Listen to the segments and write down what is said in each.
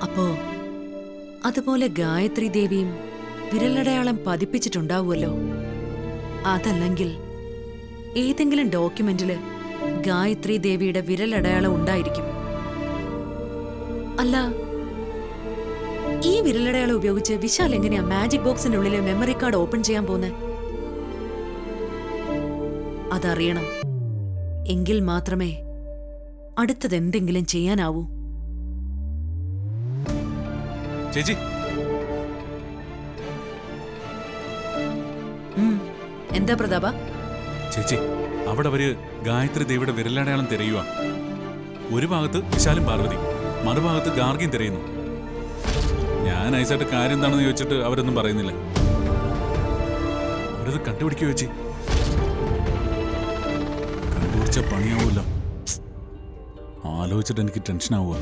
അപ്പോ അതുപോലെ ഗായത്രി ദേവിയും വിരലടയാളം പതിപ്പിച്ചിട്ടുണ്ടാവുമല്ലോ. അതല്ലെങ്കിൽ ഏതെങ്കിലും ഡോക്യുമെന്റില് ഗായത്രി ദേവിയുടെ വിരലടയാളം ഉണ്ടായിരിക്കും. അല്ല, ഈ വിരലടയാളം ഉപയോഗിച്ച് വിശാൽ എങ്ങനെയാ മാജിക് ബോക്സിന്റെ ഉള്ളിലെ മെമ്മറി കാർഡ് ഓപ്പൺ ചെയ്യാൻ പോകുന്നത്? അതറിയണം. എങ്കിൽ മാത്രമേ അടുത്തതെന്തെങ്കിലും ചെയ്യാനാവൂ. ചേച്ചി, എന്താ പ്രതാപ? ചേച്ചി, അവിടെ അവര് ഗായത്രി ദേവിയുടെ വിരലടയാളം തിരയുക. ഒരു ഭാഗത്ത് വിശാലും പാർവതി, മറുഭാഗത്ത് ഗാർഗിയും തിരയുന്നു. ഞാൻ ഐസായിട്ട് കാര്യം എന്താണെന്ന് ചോദിച്ചിട്ട് അവരൊന്നും പറയുന്നില്ല. അവരത് കണ്ടുപിടിക്കുക ചേച്ചി. കണ്ടുപിടിച്ച പണിയാവൂല്ലോ. ആലോചിച്ചിട്ട് എനിക്ക് ടെൻഷൻ ആവുക.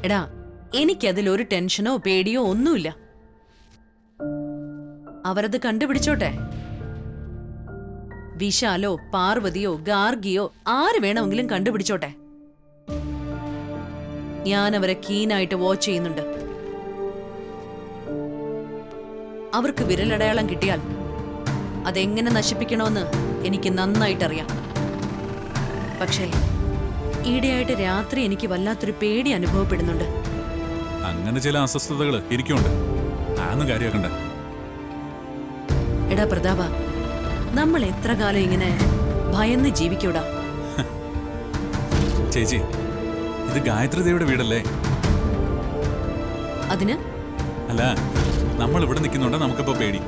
എടാ, എനിക്കതിലൊരു ടെൻഷനോ പേടിയോ ഒന്നുമില്ല. അവരത് കണ്ടുപിടിച്ചോട്ടെ. വിശാലോ പാർവതിയോ ഗാർഗിയോ ആര് വേണമെങ്കിലും കണ്ടുപിടിച്ചോട്ടെ. ഞാൻ അവരെ കീനായിട്ട് വാച്ച് ചെയ്യുന്നുണ്ട്. അവർക്ക് വിരലടയാളം കിട്ടിയാൽ അതെങ്ങനെ നശിപ്പിക്കണമെന്ന് എനിക്ക് നന്നായിട്ടറിയാം. പക്ഷേ ഈയിടെയായിട്ട് രാത്രി എനിക്ക് വല്ലാത്തൊരു പേടി അനുഭവപ്പെടുന്നുണ്ട്. അങ്ങനെ ചില അസ്വസ്ഥതകൾ എനിക്കുണ്ട്. ആന്ന് കാര്യമാക്കണ്ട. എടാ പ്രതാപ, നമ്മൾ എത്ര കാലം ഇങ്ങനെ ഭയന്ന് ജീവിക്കൂടാ? ചേച്ചി, ഇത് ഗായത്രി ദേവിയുടെ വീടല്ലേ? അതിന് അല്ല, നമ്മൾ ഇവിടെ നിൽക്കുന്നുണ്ട്. നമുക്കിപ്പോ പേടി.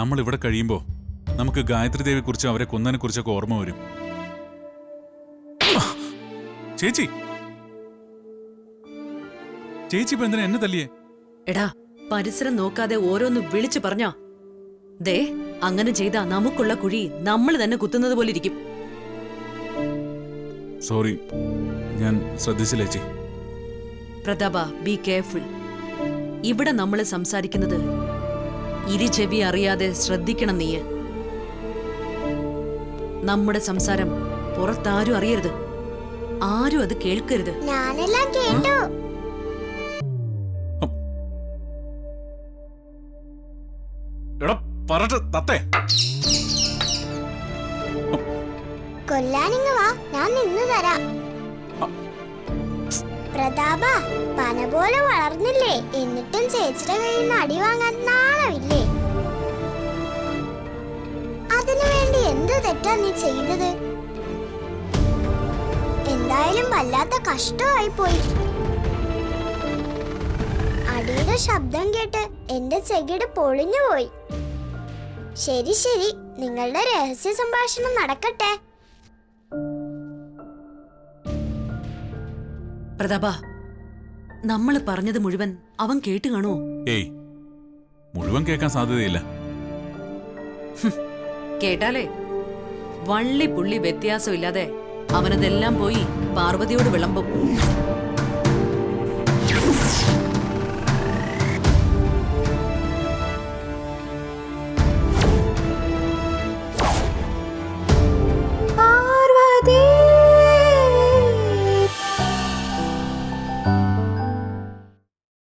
നമ്മൾ ഇവിടെ കഴിയുമ്പോ നമുക്ക് ഗായത്രി ദേവിയെ കുറിച്ചും അവരെ കൊന്നതിനെ കുറിച്ചൊക്കെ ഓർമ്മ വരും. ചേച്ചി, ചേച്ചി ഇപ്പൊ എന്തിനാ എന്നെ തല്ലിയേ? എടാ, പരിസരം നോക്കാതെ ഓരോന്ന് വിളിച്ചു പറഞ്ഞാ ദേ അങ്ങനെ ചെയ്താ നമുക്കുള്ള കുഴി നമ്മൾ തന്നെ കുത്തുന്നത് പോലെ ഇരിക്കും. സോറി, ഞാൻ ശ്രദ്ധിച്ചില്ല ചേച്ചി. പ്രതാപ, ബി കെയർഫുൾ. ഇവിടെ നമ്മൾ സംസാരിക്കുന്നത് ഇരുചെവി അറിയാതെ ശ്രദ്ധിക്കണം നീ. നമ്മുടെ സംസാരം പുറത്താരും അറിയരുത്. ആരും അത് കേൾക്കരുത്. ഞാനെല്ലാം കേട്ടു. കൊല്ലാനിങ് വാ, ഞാൻ നിന്ന് തരാം. പ്രതാപ, പന പോലെ വളർന്നില്ലേ, എന്നിട്ടും ചേച്ചിയുടെ കയ്യിൽ നിന്ന് അടി വാങ്ങാൻ നാണമില്ലേ? അതിനു വേണ്ടി എന്ത് തെറ്റാ നീ ചെയ്തത്? എന്തായാലും വല്ലാത്ത കഷ്ടമായി പോയി. അടിയുടെ ശബ്ദം കേട്ട് എന്റെ ചെകിട് പൊളിഞ്ഞുപോയി. ശരി ശരി, നിങ്ങളുടെ രഹസ്യ സംഭാഷണം നടക്കട്ടെ. പ്രതാപ, നമ്മൾ പറഞ്ഞത് മുഴുവൻ അവൻ കേട്ട് കാണുമോ? ഏയ്, മുഴുവൻ കേൾക്കാൻ സാധ്യതയില്ല. കേട്ടാലേ വള്ളി പുള്ളി വ്യത്യാസമില്ലാതെ അവനതെല്ലാം പോയി പാർവതിയോട് വിളമ്പും.